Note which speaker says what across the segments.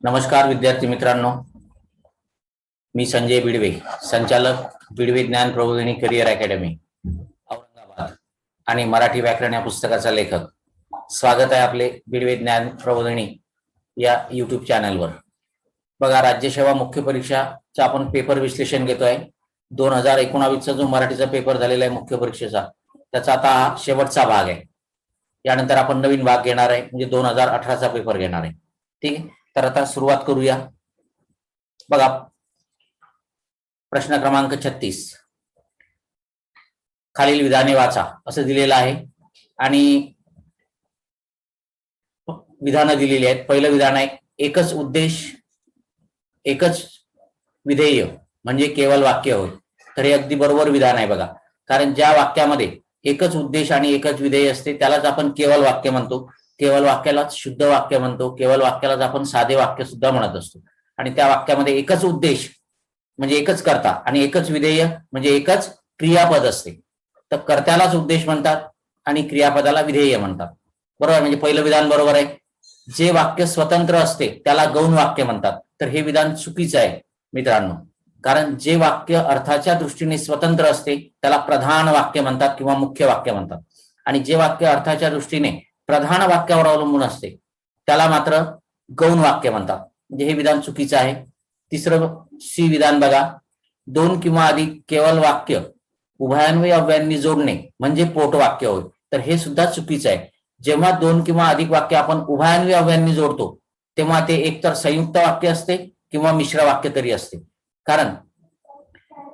Speaker 1: नमस्कार विद्यार्थी मित्रांनो, मी संजय बिडवे, संचालक बिडवे ज्ञान प्रबोधिनी करिअर अकॅडमी औरंगाबाद आणि मराठी व्याकरण या पुस्तकाचा लेखक. स्वागत आहे आपले बिडवे ज्ञान प्रबोधिनी या यूट्यूब चॅनलवर. बघा, राज्यसेवा मुख्य परीक्षाचा आपण पेपर विश्लेषण घेतोय. 2019चा जो मराठीचा पेपर झालेला आहे मुख्य परीक्षेचा, त्याचा आता हा शेवटचा भाग आहे. यानंतर आपण नवीन भाग घेणार आहे, म्हणजे 2018चा पेपर घेणार आहे. ठीक आहे, तर आता सुरुवात करूया. बघा, प्रश्न क्रमांक 36, खालील विधाने वाचा असं दिलेलं आहे आणि विधानं दिलेली आहेत. पहिलं विधान आहे, एकच उद्देश एकच विधेय म्हणजे केवळ वाक्य होय. तर हे अगदी बरोबर विधान आहे. बघा, कारण ज्या वाक्यामध्ये एकच उद्देश आणि एकच विधेय असते त्यालाच आपण केवळ वाक्य म्हणतो. केवळ वाक्यालाच शुद्ध वाक्य म्हणतो. केवळ वाक्यालाच आपण साधे वाक्य सुद्धा म्हणत असतो. आणि त्या वाक्यामध्ये एकच उद्देश म्हणजे एकच कर्ता आणि एकच विधेय म्हणजे एकच क्रियापद असते. तर कर्त्यालाच उद्देश म्हणतात आणि क्रियापदाला विधेय म्हणतात. बरोबर, म्हणजे पहिलं विधान बरोबर आहे. जे वाक्य स्वतंत्र असते त्याला गौण वाक्य म्हणतात. तर हे विधान चुकीचं आहे मित्रांनो, कारण जे वाक्य अर्थाच्या दृष्टीने स्वतंत्र असते त्याला प्रधान वाक्य म्हणतात किंवा मुख्य वाक्य म्हणतात. आणि जे वाक्य अर्थाच्या दृष्टीने प्रधान वाक्यावर अवलंबून असते त्याला मात्र गौण वाक्य म्हणतात. म्हणजे हे विधान चुकीचं आहे. तिसरं सी विधान बघा, दोन किंवा अधिक केवळ वाक्य उभयान्वयी अव्ययांनी जोडणे म्हणजे पोटवाक्य होय. तर हे सुद्धा चुकीचं आहे. जेव्हा दोन किंवा अधिक वाक्य आपण उभयान्वयी अव्ययांनी जोडतो तेव्हा ते एकतर संयुक्त वाक्य असते किंवा मिश्र वाक्य तरी असते. कारण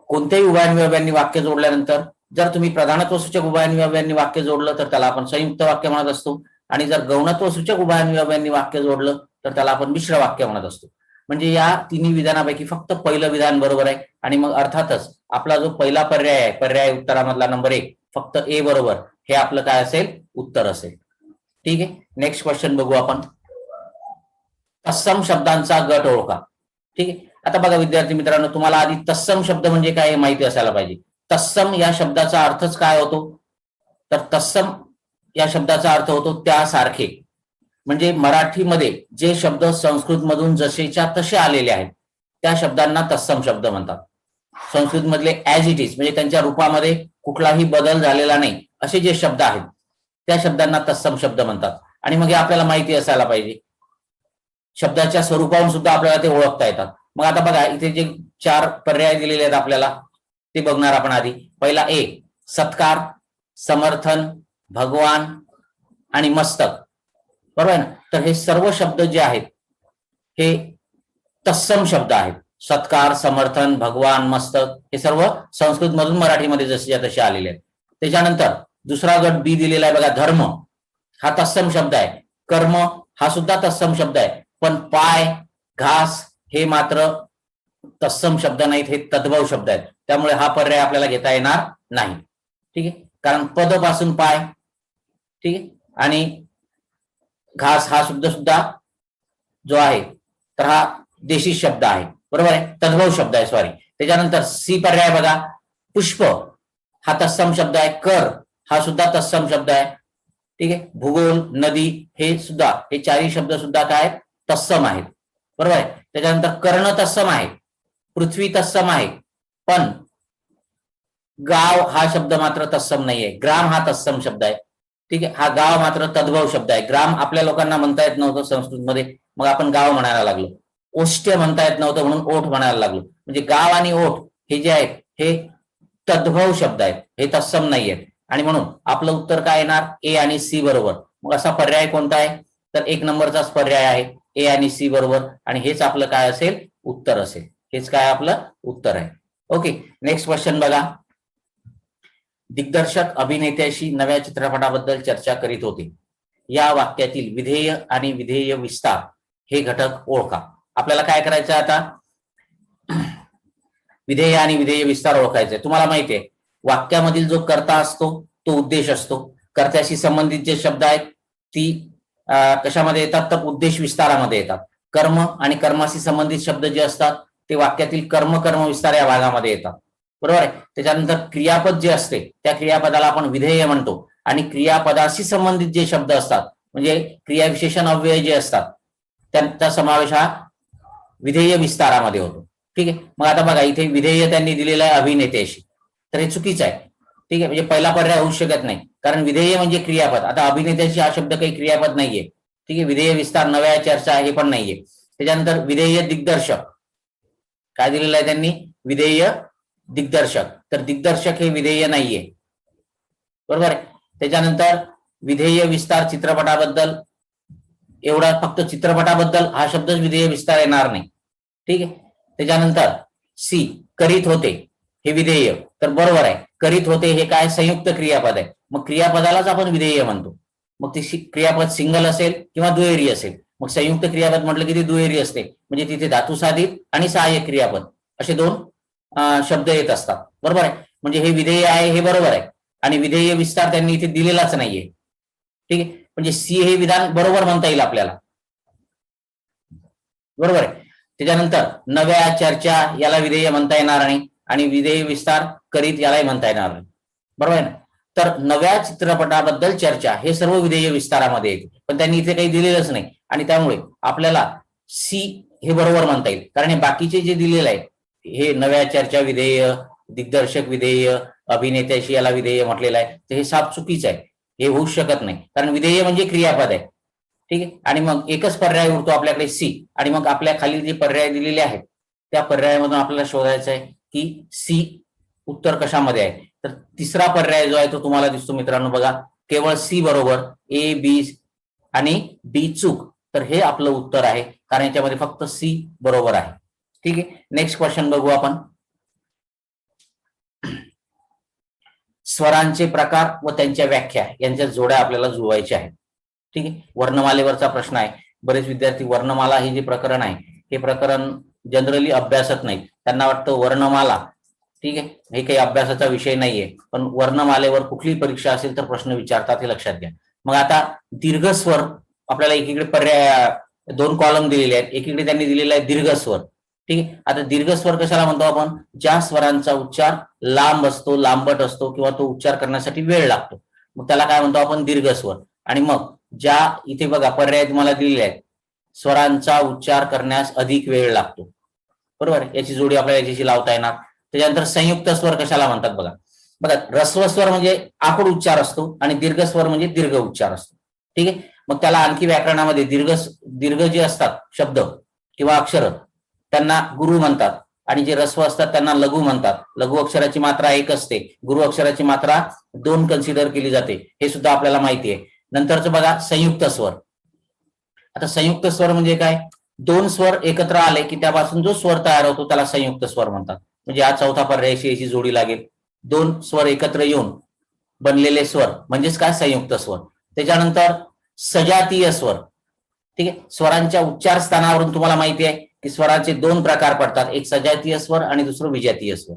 Speaker 1: कोणत्याही उभयान्वयी अव्ययांनी वाक्य जोडल्यानंतर जर तुम्ही प्रधानत्वसूचक उभयान्वयी अव्ययांनी वाक्य जोडलं तर त्याला आपण संयुक्त वाक्य म्हणत असतो, आणि जर गौणत्वसूचक उभयान्वयी अव्ययांनी वाक्य जोडलं तर त्याला आपण मिश्र वाक्य म्हणत असतो. म्हणजे या तिन्ही विधानापैकी फक्त पहिलं विधान बरोबर आहे. आणि मग अर्थातच आपला जो पहिला पर्याय आहे, पर्याय उत्तरामधला नंबर 1, फक्त ए बरोबर, हे आपलं काय असेल, उत्तर असेल. ठीक आहे, नेक्स्ट क्वेश्चन बघू आपण. तत्सम शब्दांचा गट ओळखा. ठीक आहे, आता बघा विद्यार्थी मित्रांनो, तुम्हाला आधी तत्सम शब्द म्हणजे काय हे माहिती असायला पाहिजे. तत्सम या शब्दाचा अर्थच काय होतो, तर तत्सम या शब्दाचा अर्थ होतो त्यासारखे. म्हणजे मराठीमध्ये जे शब्द संस्कृत मधून जसेच्या तसे आलेले आहेत त्या शब्दांना तत्सम शब्द म्हणतात. संस्कृत मधले ऍज इट इज म्हणजे त्यांच्या रूपामध्ये कुठलाही बदल झालेला नाही असे जे शब्द आहेत त्या शब्दांना तत्सम शब्द म्हणतात. आणि मग हे आपल्याला माहिती असायला पाहिजे. शब्दाच्या स्वरूपावरून सुद्धा आपल्याला ते ओळखता येतात. मग आता बघा, इथे जे 4 पर्याय दिलेले आहेत आपल्याला ते बघणार आपण. आधी पहिला ए, सत्कार, समर्थन, भगवान आणि मस्तक. बरोबर आहे ना. तर हे सर्व शब्द जे आहेत हे तत्सम शब्द आहेत. सत्कार, समर्थन, भगवान, मस्तक हे सर्व संस्कृत मधून मराठीमध्ये जसे तसे आलेले आहेत. त्याच्यानंतर दुसरा गट बी दिलेला आहे बघा, धर्म हा तत्सम शब्द आहे. कर्म हा सुद्धा तत्सम शब्द आहे. पण पाय, घास हे मात्र तत्सम शब्द नाहीत, हे तद्भव शब्द आहेत. त्यामुळे हा पर्याय आपल्याला घेता येणार नाही. ठीक आहे, कारण पद पासून पाय, ठीक आहे, आणि घास हा सुद्धा जो आहे तर हा देशी शब्द आहे. बरोबर आहे, तद्भव शब्द आहे. सॉरी. त्याच्यानंतर सी पर्याय बघा, पुष्प हा तत्सम शब्द आहे. कर हा सुद्धा तत्सम शब्द आहे. ठीक आहे, भूगोल, नदी हे सुद्धा, हे चारही शब्द सुद्धा काय तत्सम आहेत. बरोबर आहे. त्याच्यानंतर कर्ण तत्सम आहे, पृथ्वी तत्सम आहे, पण गाव हा शब्द मात्र तत्सम नाहीये. ग्राम हा तत्सम शब्द आहे. ठीक आहे, हा गाव मात्र तद्भव शब्द आहे. ग्राम आपल्या लोकांना म्हणता येत नव्हतं संस्कृतमध्ये, मग आपण गाव म्हणायला लागलो. ओष्ठ्य म्हणता येत नव्हतं म्हणून ओठ म्हणायला लागलो. म्हणजे गाव आणि ओठ हे जे आहेत हे तद्भव शब्द आहेत, हे तत्सम नाही आहेत. आणि म्हणून आपलं उत्तर काय येणार, ए आणि सी बरोबर. मग असा पर्याय कोणता आहे, तर 1 नंबरचाच पर्याय आहे, ए आणि सी बरोबर. आणि हेच आपलं काय असेल, उत्तर असेल. हेच काय आपलं उत्तर आहे. ओके, नेक्स्ट क्वेश्चन बघा. दिग्दर्शक अभिनेत्याशी नव्या चित्रपटाबद्दल चर्चा करीत होते. या वाक्यातील विधेय आणि विधेय विस्तार हे घटक ओळखा. आपल्याला काय करायचं आता, विधेय आणि विधेय विस्तार ओळखायचे. तुम्हाला माहिती आहे, वाक्यामधील जो कर्ता असतो तो उद्देश असतो. कर्त्याशी संबंधित जे शब्द आहेत ती कशामध्ये येतात, तर उद्देश विस्तारामध्ये येतात. कर्म आणि कर्माशी संबंधित शब्द जे असतात ते वाक्यातील कर्म कर्म विस्तार या भागामध्ये येतात. बरोबर आहे. त्याच्यानंतर क्रियापद जे असते त्या क्रियापदाला आपण विधेय म्हणतो. आणि क्रियापदाशी संबंधित जे शब्द असतात म्हणजे क्रियाविशेषण अव्यय जे असतात त्यांचा समावेश हा विधेय विस्तारामध्ये होतो. ठीक आहे. मग आता बघा इथे विधेय त्यांनी दिलेलं आहे अभिनेत्याशी, तर हे चुकीचं आहे. ठीक आहे. म्हणजे पहिला पर्याय होऊ शकत नाही, कारण विधेय म्हणजे क्रियापद. आता अभिनेत्याशी हा शब्द काही क्रियापद नाहीये. ठीक आहे. विधेय विस्तार, नव्या चर्चा हे पण नाहीये. त्याच्यानंतर विधेय दिग्दर्शक काय दिलेलं आहे त्यांनी, विधेय दिग्दर्शक, तर दिग्दर्शक हे विधेय नाहीये. बरोबर आहे. त्याच्यानंतर विधेय विस्तार चित्रपटाबद्दल, एवढा फक्त चित्रपटाबद्दल हा शब्दच विधेय विस्तार येणार नाही. ठीक आहे. त्याच्यानंतर सी करीत होते हे विधेय, तर बरोबर आहे. करीत होते हे काय, संयुक्त क्रियापद आहे. मग क्रियापदालाच आपण विधेय म्हणतो. मग ते क्रियापद सिंगल असेल किंवा दुहेरी असेल. मग संयुक्त क्रियापद म्हटलं की ते दुहेरी असते, म्हणजे तिथे धातू साधित आणि सहाय्यक क्रियापद असे दोन शब्द येत असतात. बरोबर आहे. म्हणजे हे विधेय आहे हे बरोबर आहे, आणि विधेय विस्तार त्यांनी इथे दिलेलाच नाहीये. ठीक आहे. म्हणजे सी हे विधान बरोबर म्हणता येईल आपल्याला. बरोबर आहे. त्याच्यानंतर नव्या चर्चा याला विधेय म्हणता येणार नाही, आणि विधेय विस्तार करीत यालाही म्हणता येणार नाही. बरोबर आहे ना. तर नव्या चित्रपटाबद्दल चर्चा हे सर्व विधेय विस्तारामध्ये येते, पण त्यांनी इथे काही दिलेलंच नाही, आणि त्यामुळे आपल्याला सी हे बरोबर म्हणता येईल. कारण हे बाकीचे जे दिलेलं आहे, हे नव्या चर्चा विधेय, दिग्दर्शक विधेय, अभिनेत्याशी याला विधेय म्हटलेलं आहे, तर हे साफ चुकीचं आहे. हे होऊ शकत नाही, कारण विधेय म्हणजे क्रियापद आहे. ठीक आहे. आणि मग एकच पर्याय उरतो आपल्याकडे सी, आणि मग आपल्या खाली जे पर्याय दिलेले आहेत त्या पर्यायामधून आपल्याला शोधायचं आहे की सी उत्तर कशामध्ये आहे. तर तिसरा पर्याय जो आहे तो तुम्हाला दिसतो मित्रांनो, बघा केवळ सी बरोबर, ए बी आणि डी चूक. तर हे आपलं उत्तर आहे, कारण याच्यामध्ये फक्त सी बरोबर आहे. ठीक आहे. नेक्स्ट क्वेश्चन बघू आपण. स्वरांचे प्रकार व त्यांच्या व्याख्या यांच्या जोड्या आपल्याला जुळवायच्या आहेत. ठीक आहे. वर्णमालेवरचा प्रश्न आहे. बरेच विद्यार्थी वर्णमाला हे जे प्रकरण आहे हे प्रकरण जनरली अभ्यासत नाहीत. त्यांना वाटतं वर्णमाला ठीक आहे हे काही अभ्यासाचा विषय नाहीये, पण वर्णमालेवर कुठली परीक्षा असेल तर प्रश्न विचारतात, हे लक्षात घ्या. मग आता दीर्घ स्वर आपल्याला एकीकडे पर्याय दोन कॉलम दिलेले आहेत, एकीकडे त्यांनी दिलेला आहे दीर्घ स्वर. ठीक आहे. आता दीर्घ स्वर कशाला म्हणतो आपण, ज्या स्वरांचा उच्चार लांब असतो, लांबट असतो, किंवा तो उच्चार करण्यासाठी वेळ लागतो, मग त्याला काय म्हणतो आपण, दीर्घ स्वर. आणि मग ज्या इथे बघा पर्याय तुम्हाला दिलेले आहेत, स्वरांचा उच्चार करण्यास अधिक वेळ लागतो. बरोबर, याची जोडी आपल्याला याच्याशी लावता येणार. त्याच्यानंतर संयुक्त स्वर कशाला म्हणतात बघा. बघा ऱ्हस्व स्वर म्हणजे आखूड उच्चार असतो, आणि दीर्घ स्वर म्हणजे दीर्घ उच्चार असतो. ठीक आहे. मग त्याला आणखी व्याकरणामध्ये दीर्घ जे असतात शब्द किंवा अक्षर त्यांना गुरु म्हणतात, आणि जे ऱ्हस्व असतात त्यांना लघु म्हणतात. लघु अक्षराची मात्रा एक असते, गुरु अक्षराची मात्रा 2 कन्सिडर केली जाते, हे सुद्धा आपल्याला माहिती आहे. नंतरचं बघा संयुक्त स्वर. आता संयुक्त स्वर म्हणजे काय, 2 स्वर एकत्र आले की त्यापासून जो स्वर तयार होतो त्याला संयुक्त स्वर म्हणतात. म्हणजे हा चौथा पर्यायाशी याची जोडी लागेल. 2 स्वर एकत्र येऊन बनलेले स्वर म्हणजेच काय, संयुक्त स्वर. त्याच्यानंतर सजातीय स्वर. ठीक आहे. स्वरांच्या उच्चार स्थानावरून तुम्हाला माहिती आहे की स्वराचे 2 प्रकार पडतात, एक सजातीय स्वर आणि दुसरं विजातीय स्वर.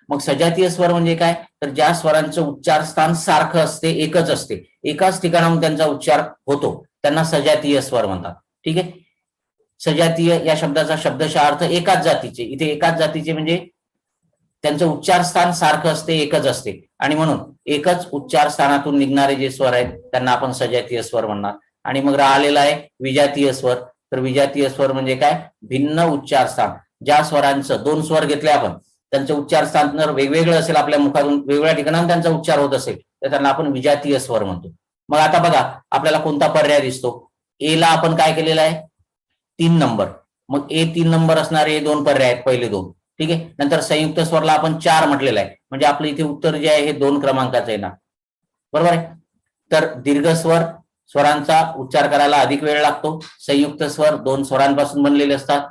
Speaker 1: मग सजातीय स्वर म्हणजे काय, तर ज्या स्वरांचं उच्चार स्थान सारखं असते, एकच असते, एकाच ठिकाणाहून त्यांचा उच्चार होतो, त्यांना सजातीय स्वर म्हणतात. ठीक आहे. सजातीय या शब्दाचा शब्दशः अर्थ एकाच जातीचे. इथे एकाच जातीचे म्हणजे त्यांचं उच्चार स्थान सारखं असते, एकच असते, आणि म्हणून एकच उच्चार स्थानातून निघणारे जे स्वर आहेत त्यांना आपण सजातीय स्वर म्हणणार. आणि मग राहिलेला आहे विजातीय स्वर. तर विजातीय स्वर म्हणजे काय, भिन्न उच्चार स्थान. ज्या स्वरांचं 2 स्वर घेतले आपण, त्यांचं उच्चार स्थान जर वेगवेगळं असेल, आपल्या मुखातून वेगवेगळ्या ठिकाणाहून त्यांचा उच्चार होत असेल तर त्यांना आपण विजातीय स्वर म्हणतो. मग आता बघा आपल्याला कोणता पर्याय दिसतो. ए ला आपण काय केलेलं आहे, 3 नंबर. मग ए 3 नंबर असणारे 2 पर्याय आहेत, पहिले 2. ठीक आहे. नंतर संयुक्त स्वरला आपण 4 म्हटलेलं आहे, म्हणजे आपलं इथे उत्तर जे आहे हे 2 क्रमांकाचं येणार. बरोबर आहे. तर दीर्घ स्वर स्वरांचा उच्चार करायला अधिक वेळ लागतो. संयुक्त स्वर 2 स्वरांपासून बनलेले असतात.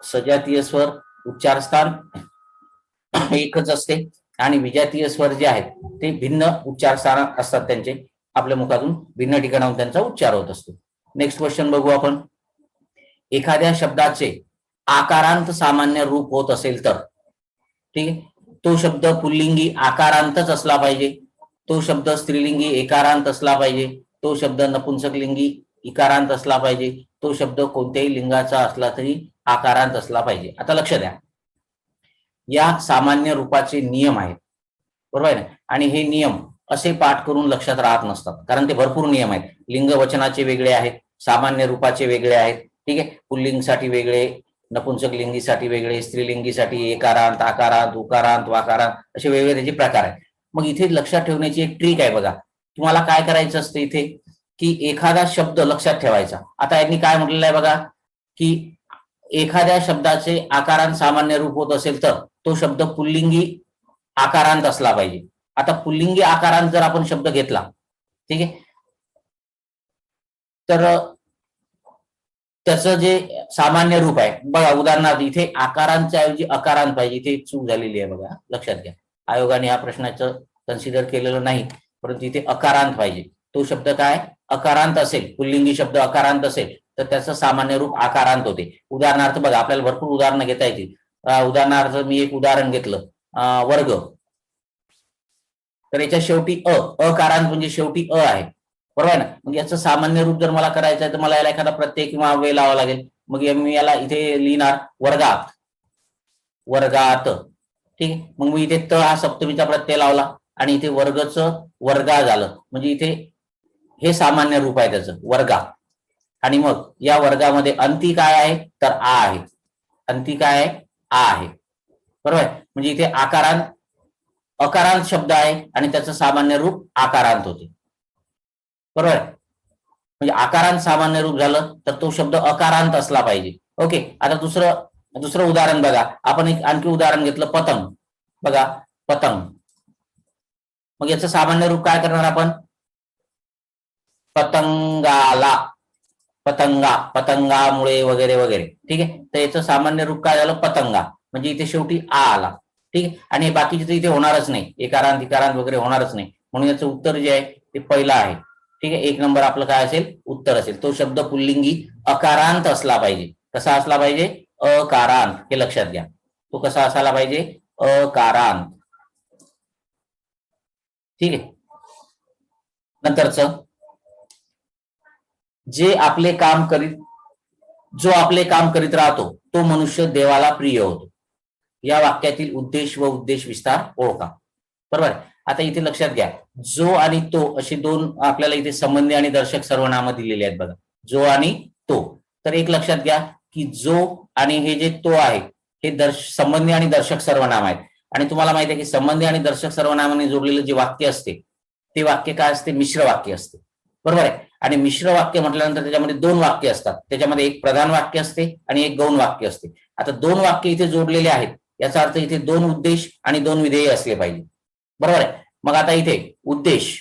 Speaker 1: सजातीय स्वर उच्चार स्थान एकच असते, आणि विजातीय स्वर जे आहेत ते भिन्न उच्चार स्थान असतात, त्यांचे आपल्या मुखातून भिन्न ठिकाणाहून त्यांचा उच्चार होत असतो. नेक्स्ट क्वेश्चन बघू आपण. एखाद्या शब्दाचे आकारांत सामान्य रूप होत असेल तर, ठीक आहे, तो शब्द पुल्लिंगी आकारांतच असला पाहिजे, तो शब्द स्त्रीलिंगी एकारांत असला पाहिजे, तो शब्द नपुंसकलिंगी इकारांत असला पाहिजे, तो शब्द कोणत्याही लिंगाचा असला तरी आकारांत असला पाहिजे. आता लक्ष द्या, या सामान्य रूपाचे नियम आहेत. बरोबर आहे ना. आणि हे नियम असे पाठ करून लक्षात राहत नसतात, कारण ते भरपूर नियम आहेत. लिंग वचनाचे वेगळे आहेत, सामान्य रूपाचे वेगळे आहेत. ठीक आहे. पुल्लिंगसाठी वेगळे, नपुंसक लिंगीसाठी वेगळे, स्त्रीलिंगीसाठी एकारांत, आकारांत, उकारांत, वाकारांत असे वेगवेगळे त्याचे प्रकार आहेत. मग इथे लक्षात ठेवण्याची एक ट्रिक आहे बघा. तुम्हाला काय करायचं असतं इथे की एखादा शब्द लक्षात ठेवायचा. आता यांनी काय म्हटलेलं आहे बघा की एखाद्या शब्दाचे आकारांत सामान्य रूप होत असेल तर तो शब्द पुल्लिंगी आकारांत असला पाहिजे. आता पुल्लिंगी आकारांत जर आपण शब्द घेतला, ठीक आहे, तर त्याचं जे सामान्य रूप आहे बघा, उदाहरणार्थ इथे आकारांच्या ऐवजी अकारांत पाहिजे, इथे चूक झालेली आहे बघा, लक्षात घ्या. आयोगाने या प्रश्नाचं कन्सिडर केलेलं नाही, परंतु इथे अकारांत पाहिजे. तो शब्द काय अकारांत असेल, पुल्लिंगी शब्द अकारांत असेल तर त्याचं सामान्य रूप आकारांत होते. उदाहरणार्थ बघा, आपल्याला भरपूर उदाहरणं घेता येतील. उदाहरणार्थ मी एक उदाहरण घेतलं, वर्ग, तर याच्या शेवटी अकारांत म्हणजे शेवटी आहे, बरोबर आहे ना. मग याचं सामान्य रूप जर मला करायचं आहे तर मला याला एखादा प्रत्यय किंवा अव्यय लावावा लागेल. मग मी याला इथे लिहिणार वर्गात, वर्गात, ठीक आहे. मग मी इथे त हा सप्तमीचा प्रत्यय लावला आणि इथे वर्गचं वर्गा झालं, म्हणजे इथे हे सामान्य रूप आहे त्याचं वर्गा. आणि मग या वर्गामध्ये अंती काय आहे तर आ आहे, अंती काय आहे आ आहे, बरोबर आहे. म्हणजे इथे आकारांत अकारांत शब्द आहे आणि त्याचं सामान्य रूप आकारांत होते, बरोबर आहे. म्हणजे आकारांत सामान्य रूप झालं तर तो शब्द अकारांत असला पाहिजे. ओके. आता दुसरं उदाहरण बघा, आपण एक आणखी उदाहरण घेतलं पतंग, बघा पतंग. मग याचं सामान्य रूप काय करणार आपण, पतंगाला, पतंगा, पतंगामुळे वगैरे वगैरे, ठीक आहे. तर याचं सामान्य रूप काय झालं पतंगा, म्हणजे इथे शेवटी आ आला, ठीक आहे. आणि बाकीचे तर इथे होणारच नाही, एकारांत इकारांत वगैरे होणारच नाही, म्हणून याचं उत्तर जे आहे ते पहिलं आहे, ठीक आहे. 1 नंबर आपलं काय असेल उत्तर असेल. तो शब्द पुल्लिंगी अकारांत असला पाहिजे. कसा असला पाहिजे अकारांत, हे लक्षात घ्या. तो कसा असायला पाहिजे अकारांत, ठीक आहे. नंतरचं जो आपले काम करीत राहतो तो मनुष्य देवाला प्रिय होतो. या वाक्यातील उद्देश व उद्देश विस्तार ओळखा, बरोबर. आता इथे लक्षात घ्या, जो आणि तो अशी दोन आपल्याला इथे संबंधी आणि दर्शक सर्वनाम दिलेली आहेत बघा, जो आणि तो. तर एक लक्षात घ्या की जो आणि हे जे तो आहे हे संबंधी आणि दर्शक सर्वनाम आहेत. आणि तुम्हाला माहिती आहे की संबंधी आणि दर्शक सर्वनामाने जोडलेलं जे वाक्य असते ते वाक्य काय असते, मिश्र वाक्य असते, बरोबर आहे. आणि मिश्र वाक्य म्हटल्यानंतर त्याच्यामध्ये 2 वाक्य असतात, त्याच्यामध्ये एक प्रधान वाक्य असते आणि एक गौण वाक्य असते. आता 2 वाक्य इथे जोडलेले आहेत, याचा अर्थ इथे 2 उद्देश आणि 2 विधेय असले पाहिजे, बरोबर आहे. मग आता इथे उद्देश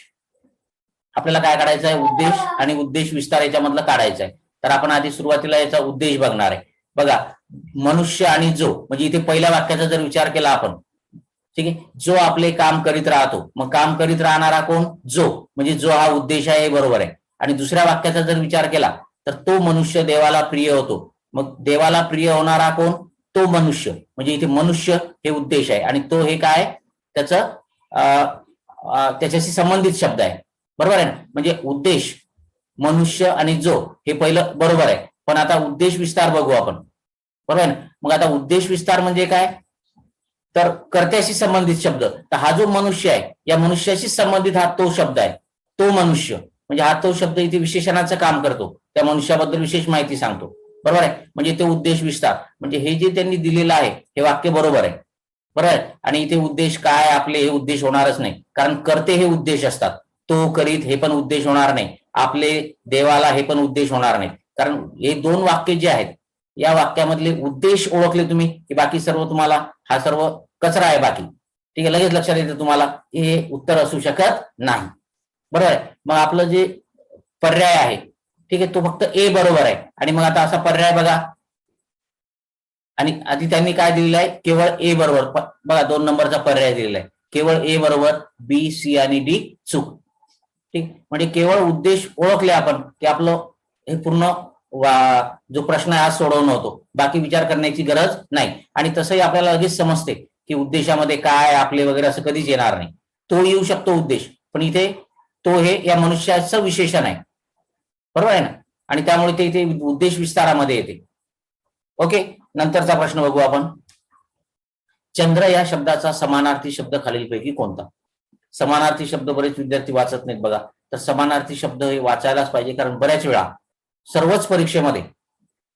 Speaker 1: आपल्याला काय काढायचा आहे, उद्देश आणि उद्देश विस्तार याच्यामधलं काढायचं आहे. तर आपण आधी सुरुवातीला याचा उद्देश बघणार आहे. बघा, मनुष्य आणि जो, म्हणजे इथे पहिल्या वाक्याचा जर विचार केला आपण, ठीक आहे, जो आपले काम करीत राहतो, मग काम करीत राहणारा कोण जो, म्हणजे जो हा उद्देश आहे, बरोबर आहे. आणि दुसऱ्या वाक्याचा जर विचार केला तर तो मनुष्य देवाला प्रिय होतो, मग देवाला प्रिय होणारा कोण तो मनुष्य, म्हणजे इथे मनुष्य हे उद्देश आहे आणि तो हे काय त्याचं त्याच्याशी संबंधित शब्द आहे, बरोबर आहे ना. म्हणजे उद्देश मनुष्य आणि जो हे पहिलं बरोबर आहे. पण आता उद्देश विस्तार बघू आपण, बरोबर आहे ना. मग आता उद्देश विस्तार म्हणजे काय तर कर्त्याशी संबंधित शब्द. तर हा जो मनुष्य आहे या मनुष्याशी संबंधित हा तो शब्द आहे, तो मनुष्य, म्हणजे हा तो शब्द इथे विशेषणाचं काम करतो, त्या मनुष्याबद्दल विशेष माहिती सांगतो, बरोबर आहे. म्हणजे ते उद्देश विस्तार, म्हणजे हे जे त्यांनी दिलेलं आहे हे वाक्य बरोबर आहे, बरोबर आहे. आणि इथे उद्देश काय आपले हे उद्देश होणारच नाही, कारण कर्ते हे उद्देश असतात. तो करीत हे पण उद्देश होणार नाही, आपले देवाला हे पण उद्देश होणार नाही, कारण हे 2 वाक्य जे आहेत या वाक्यामधले उद्देश ओळखले तुम्ही की बाकी सर्व तुम्हाला हा सर्व कचरा आहे बाकी, ठीक आहे. लगेच लक्षात येतं तुम्हाला हे उत्तर असू शकत नाही, बरोबर आहे. मग आपलं जे पर्याय आहे, ठीक आहे, तो फक्त ए बरोबर आहे. आणि मग आता असा पर्याय बघा, आणि आधी त्यांनी काय दिलेलं आहे केवळ ए बरोबर, बघा 2 नंबरचा पर्याय दिलेला आहे केवळ ए बरोबर, बी सी आणि डी चूक, ठीक. म्हणजे केवळ उद्देश ओळखले आपण की आपलं हे पूर्ण जो प्रश्न आहे आज सोडवणं होतो, बाकी विचार करण्याची गरज नाही. आणि तसंही आपल्याला लगेच समजते की उद्देशामध्ये काय आपले वगैरे असं कधीच येणार नाही. तो येऊ शकतो उद्देश, पण इथे तो हे या मनुष्याचं विशेषण आहे, बरोबर आहे ना. आणि त्यामुळे ते इथे उद्देश विस्तारामध्ये येते. ओके. नंतरचा प्रश्न बघू आपण, चंद्र या शब्दाचा समानार्थी शब्द खालीलपैकी कोणता. समानार्थी शब्द बरेच विद्यार्थी वाचत नाहीत बघा, तर समानार्थी शब्द हे वाचायलाच पाहिजे, कारण बऱ्याच वेळा सर्वच परीक्षेमध्ये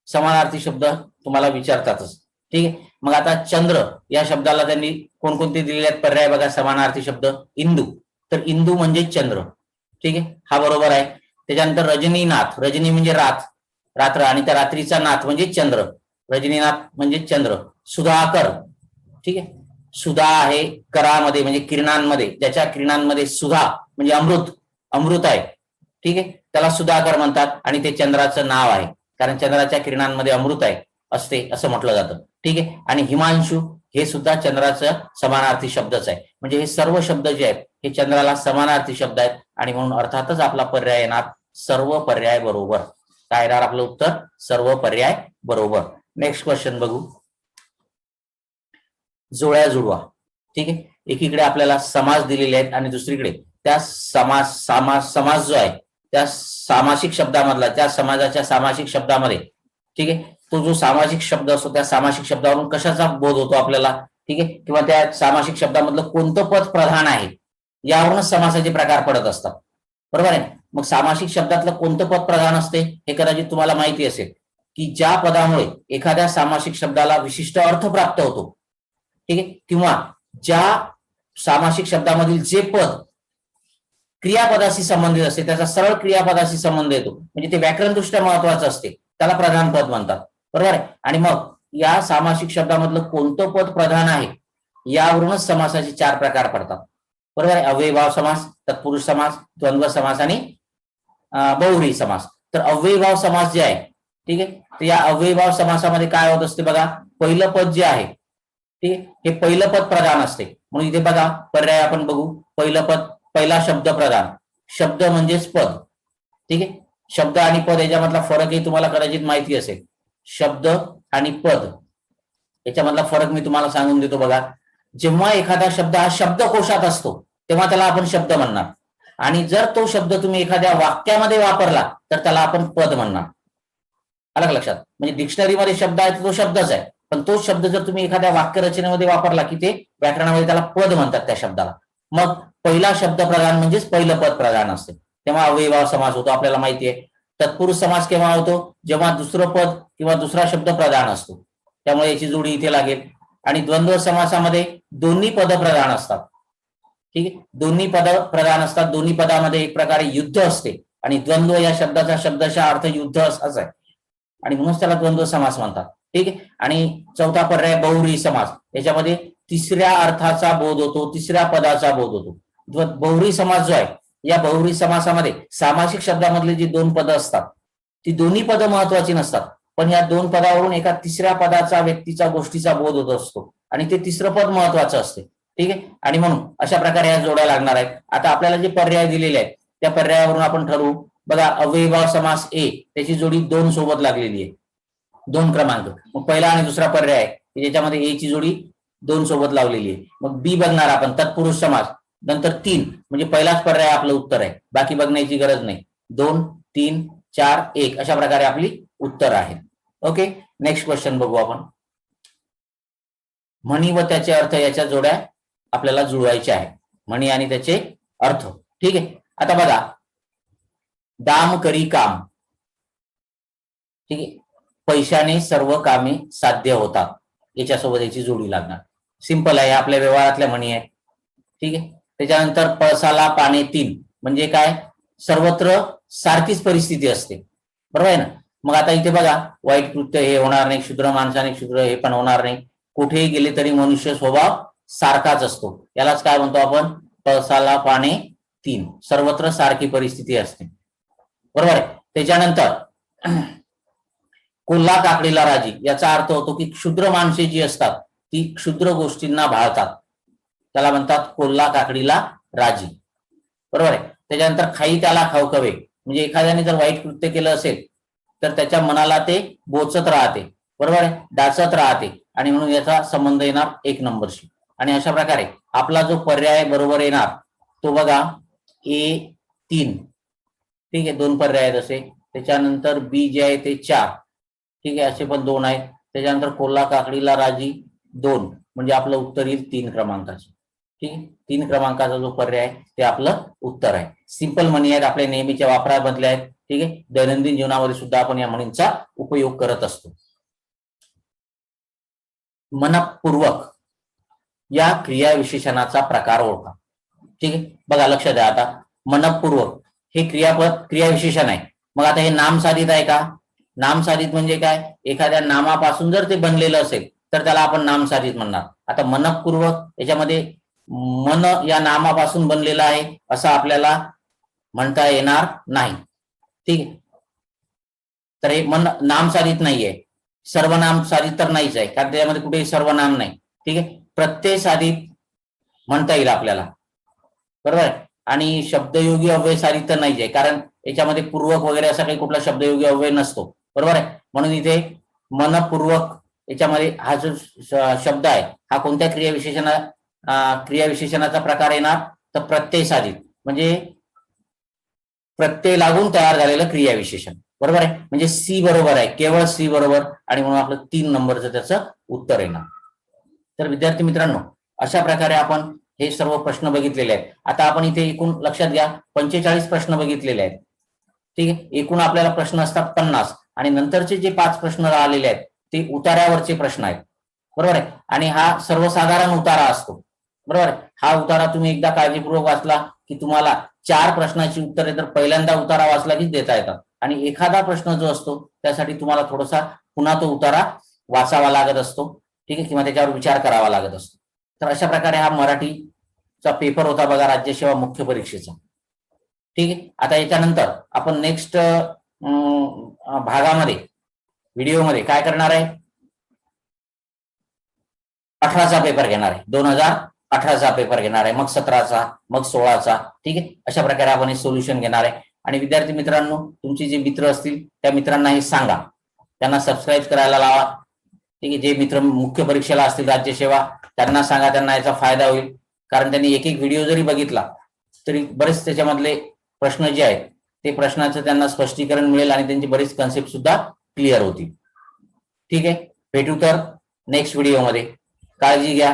Speaker 1: समानार्थी शब्द तुम्हाला विचारतातच. ठीक आहे. मग आता चंद्र या शब्दाला त्यांनी कोणकोणते दिलेले आहेत पर्याय बघा समानार्थी शब्द. इंदू, तर इंदू म्हणजे चंद्र. ठीक आहे, हा बरोबर आहे. त्याच्यानंतर रजनीनाथ, रजनी म्हणजे रात्र आणि त्या रात्रीचा नाथ म्हणजे चंद्र, रजनीनाथ म्हणजे चंद्र. सुधाकर, ठीक आहे, सुधा आहे करामध्ये म्हणजे किरणांमध्ये, ज्याच्या किरणांमध्ये सुधा म्हणजे अमृत आहे. ठीक आहे, त्याला सुधाकर म्हणतात आणि ते चंद्राचं नाव आहे, कारण चंद्राच्या किरणांमध्ये अमृत आहे असते असं म्हटलं जातं. ठीक आहे. आणि हिमांशू हे सुद्धा चंद्राचं समानार्थी शब्दच आहे. म्हणजे हे सर्व शब्द जे आहेत हे चंद्राला समानार्थी शब्द आहेत आणि म्हणून अर्थातच आपला पर्याय येणार सर्व पर्याय बरोबर. काय येणार आपलं उत्तर? सर्व पर्याय बरोबर. नेक्स्ट क्वेश्चन बघू. जोड्या जुळवा. ठीक आहे, एकीकडे आपल्याला समास दिलेले आहेत आणि दुसरीकडे त्या समास जो आहे त्या सामासिक शब्दामधला, त्या समाजाच्या सामासिक शब्दामध्ये, ठीक आहे, तो जो सामासिक शब्द असतो त्या सामासिक शब्दावरून कशाचा बोध होतो आपल्याला, ठीक आहे, किंवा त्या सामासिक शब्दामधलं कोणतं पद प्रधान आहे यावरूनच समासाचे प्रकार पडत असतात. बरोबर आहे. मग सामासिक शब्दातलं कोणतं पद प्रधान असते हे कदाचित तुम्हाला माहिती असेल की ज्या पदामुळे एखाद्या सामासिक शब्दाला विशिष्ट अर्थ प्राप्त होतो, ठीक आहे, किंवा ज्या सामासिक शब्दामधील जे पद क्रियापदाशी संबंधित असते त्याचा सरळ क्रियापदाशी संबंध येतो, म्हणजे ते व्याकरणदृष्ट्या महत्वाचं असते, त्याला प्रधान पद म्हणतात. बरोबर आहे. आणि मग या सामासिक शब्दामधलं कोणतं पद प्रधान आहे यावरूनच समासाचे 4 प्रकार पडतात. बरोबर आहे. अव्ययीभाव समास, तत्पुरुष समास, द्वंद्व समास आणि बहुव्रीही समास. तर अव्ययीभाव समास जे आहे, ठीक आहे, तर या अव्ययीभाव समासामध्ये काय होत असते बघा, पहिलं पद जे आहे ठीक आहे हे पहिलं पद प्रधान असते. म्हणून इथे बघा पर्याय आपण बघू. पहिलं पद, पहिला शब्द प्रधान, शब्द म्हणजेच पद. ठीक आहे, शब्द आणि पद याच्यामधला फरकही तुम्हाला कदाचित माहिती असेल. शब्द आणि पद याच्यामधला फरक मी तुम्हाला सांगून देतो बघा. जेव्हा एखादा शब्द हा शब्दकोशात असतो तेव्हा त्याला आपण शब्द म्हणणार, आणि जर तो शब्द तुम्ही एखाद्या वाक्यामध्ये वापरला तर त्याला आपण पद म्हणणार. अलग लक्षात. म्हणजे डिक्शनरीमध्ये शब्द आहे तो शब्दच आहे, पण तोच शब्द जर तुम्ही एखाद्या वाक्यरचनेमध्ये वापरला की ते व्याकरणामध्ये त्याला पद म्हणतात त्या शब्दाला. मग पहिला शब्द प्रधान म्हणजेच पहिलं पद प्रधान असते, तेव्हा अव्ययीभाव समास होतो. आपल्याला माहिती आहे. तत्पुरुष समास केव्हा होतो? जेव्हा दुसरं पद किंवा दुसरा शब्द प्रधान असतो, त्यामुळे याची जोडी इथे लागेल. आणि द्वंद्व समासामध्ये दोन्ही पद प्रधान असतात. ठीक आहे, दोन्ही पद प्रधान असतात. दोन्ही पदामध्ये एक प्रकारे युद्ध असते आणि द्वंद्व या शब्दाचा शब्दशः अर्थ युद्ध असा आहे आणि म्हणूनच त्याला द्वंद्व समास म्हणतात. ठीक आहे. आणि चौथा पर्याय बहुव्रीही समास, याच्यामध्ये तिसऱ्या अर्थाचा बोध होतो, तिसऱ्या पदाचा बोध होतो. बहुव्रीही समास जो आहे या बहुव्रीही समासामध्ये सामासिक शब्दामधले जी 2 पदं असतात ती दोन्ही पदं महत्वाची नसतात, पण या 2 पदावरून एका तिसऱ्या पदाचा, व्यक्तीचा, गोष्टीचा बोध होत असतो आणि ते तिसरं पद महत्वाचं असते. ठीक आहे. आणि म्हणून अशा प्रकारे या जोड्या लागणार आहेत. आता आपल्याला जे पर्याय दिलेले आहेत त्या पर्यायावरून आपण ठरवू. बघा, अव्ययीभाव समास ए त्याची जोडी 2 सोबत लागलेली आहे, 2 क्रमांक. मग पहिला आणि दुसरा पर्याय आहे ज्याच्यामध्ये ए ची जोडी 2 सोबत लावलेली आहे. मग बी बघणार आपण, तत्पुरुष समास, नंतर 3 म्हणजे पहिलाच पर्याय आपलं उत्तर आहे, बाकी बघण्याची गरज नाही. 2, 3, 4, 1 अशा प्रकारे आपली उत्तर आहेत. ओके, नेक्स्ट क्वेश्चन बघू आपण. म्हणी व त्याचे अर्थ याच्या जोड्या आपल्याला जुळवायच्या आहे. म्हणी आणि त्याचे अर्थ. ठीक आहे. आता बघा, दाम करी काम, ठीक आहे, पैशाने सर्व कामे साध्य होतात, याच्यासोबत याची जोडी लागणार. सिंपल आहे, आपल्या व्यवहारातल्या म्हणी आहे. ठीक आहे. त्याच्यानंतर पळसाला पाने 3 म्हणजे काय, सर्वत्र सारखीच परिस्थिती असते. बरोबर आहे ना. मग आता इथे बघा, वाईट कृत्य हे होणार नाही, क्षुद्र माणसाने क्षुद्र हे पण होणार नाही, कुठेही गेले तरी मनुष्य स्वभाव सारखाच असतो. यालाच काय म्हणतो आपण, पळसाला पाने 3, सर्वत्र सारखी परिस्थिती असते. बरोबर आहे. त्याच्यानंतर कोल्हा काकडीला राजी, याचा अर्थ होतो की क्षुद्र माणसे जी असतात ती क्षुद्र गोष्टींना भाळतात, त्याला म्हणतात कोल्हा काकडीला राजी. बरोबर आहे. त्याच्यानंतर खाई त्याला खावकवे, म्हणजे एखाद्याने जर वाईट कृत्य केलं असेल तर त्याच्या मनाला ते बोचत राहते. बरोबर आहे, डाचत राहते, आणि म्हणून याचा संबंध येणार 1 नंबरशी. आणि अशा प्रकारे आपला जो पर्याय बरोबर येणार तो बघा A3. ठीक आहे, 2 पर्याय आहेत असे. त्याच्यानंतर बी जे आहे ते 4. ठीक आहे, असे पण 2 आहेत. त्याच्यानंतर कोल्हा काकडीला राजी 2 म्हणजे आपलं उत्तर येईल 3 क्रमांकाचे. ठीक आहे, 3 क्रमांकाचा जो पर्याय ते आपलं उत्तर आहे. सिंपल म्हणी आहेत, आपल्या नेहमीच्या वापरामधले आहेत. ठीक आहे. दैनंदिन जीवनामध्ये सुद्धा आपण या म्हणींचा उपयोग करत असतो. मनपूर्वक या क्रियाविशेषणाचा प्रकार ओळखा. ठीक आहे. बघा लक्ष द्या. आता मनपूर्वक हे क्रियाविशेषण आहे. मग आता हे नामसाधित आहे का? नामसाधित म्हणजे काय? एखाद्या नामापासून जर ते बनलेलं असेल तर त्याला आपण नामसाधित म्हणणार. आता मनपूर्वक याच्यामध्ये मन या नामापासून बनलेलं आहे असं आपल्याला म्हणता येणार नाही. ठीक आहे. तर हे नामसाधित नाहीये. सर्वनाम साधित तर नाहीच आहे, कारण त्याच्यामध्ये कुठेही सर्वनाम नाही. ठीक आहे. प्रत्यय साधित म्हणता येईल आपल्याला, बरोबर आहे. आणि शब्दयोगी अव्यय साधित तर नाहीच आहे, कारण याच्यामध्ये पूर्वक वगैरे असा काही कुठला शब्दयोगी अव्यय नसतो, बरोबर आहे. म्हणून इथे मनपूर्वक याच्यामध्ये हा जो शब्द आहे हा कोणत्या क्रियाविशेषणाचा प्रकार येणार? तर प्रत्यय साधित, म्हणजे प्रत्यय लागून तयार झालेलं क्रियाविशेषण, बरोबर आहे. म्हणजे सी बरोबर आहे, केवळ सी बरोबर, आणि म्हणून आपलं 3 नंबरचं त्याचं उत्तर येणार. तर विद्यार्थी मित्रांनो, अशा प्रकारे आपण हे सर्व प्रश्न बघितलेले आहेत. आता आपण इथे एकूण लक्षात घ्या 45 प्रश्न बघितलेले आहेत. ठीक आहे. एकूण आपल्याला प्रश्न असतात 50, आणि नंतरचे जे 5 प्रश्न राहिलेले आहेत ते उतार्यावरचे प्रश्न आहेत, बरोबर आहे. आणि हा सर्वसाधारण उतारा असतो, बरोबर आहे. हा उतारा तुम्ही एकदा काळजीपूर्वक वाचला की तुम्हाला 4 प्रश्नाची उत्तरे तर पहिल्यांदा उतारा वाचला की देता येतात, आणि एखादा प्रश्न जो असतो त्यासाठी तुम्हाला थोडासा पुन्हा तो उतारा वाचावा लागत असतो. ठीक आहे. किंवा त्याच्यावर विचार करावा लागत असतो. तर अशा प्रकारे हा मराठीचा पेपर होता बघा, राज्यसेवा मुख्य परीक्षेचा. ठीक आहे. आता याच्यानंतर आपण नेक्स्ट भागामध्ये व्हिडिओमध्ये काय करणार आहे? 18चा पेपर घेणार आहे. 2018चा पेपर घेणार आहे, मग 17चा, मग 16चा. ठीक आहे. अशा प्रकारे आपण हे सोल्युशन घेणार आहे. आणि विद्यार्थी मित्रांनो, तुमचे जे मित्र असतील त्या मित्रांना हे सांगा, त्यांना सबस्क्राईब करायला लावा. ठीक आहे. जे मित्र मुख्य परीक्षेला असतील राज्यसेवा त्यांना सांगा, त्यांना याचा फायदा होईल. कारण त्यांनी एक व्हिडिओ जरी बघितला तरी बरेच त्याच्यामधले प्रश्न जे आहेत ते प्रश्नाचं त्यांना स्पष्टीकरण मिळेल आणि त्यांची बरीच कन्सेप्ट सुद्धा क्लिअर होतील. ठीक आहे. भेटू तर नेक्स्ट व्हिडिओमध्ये. काळजी घ्या.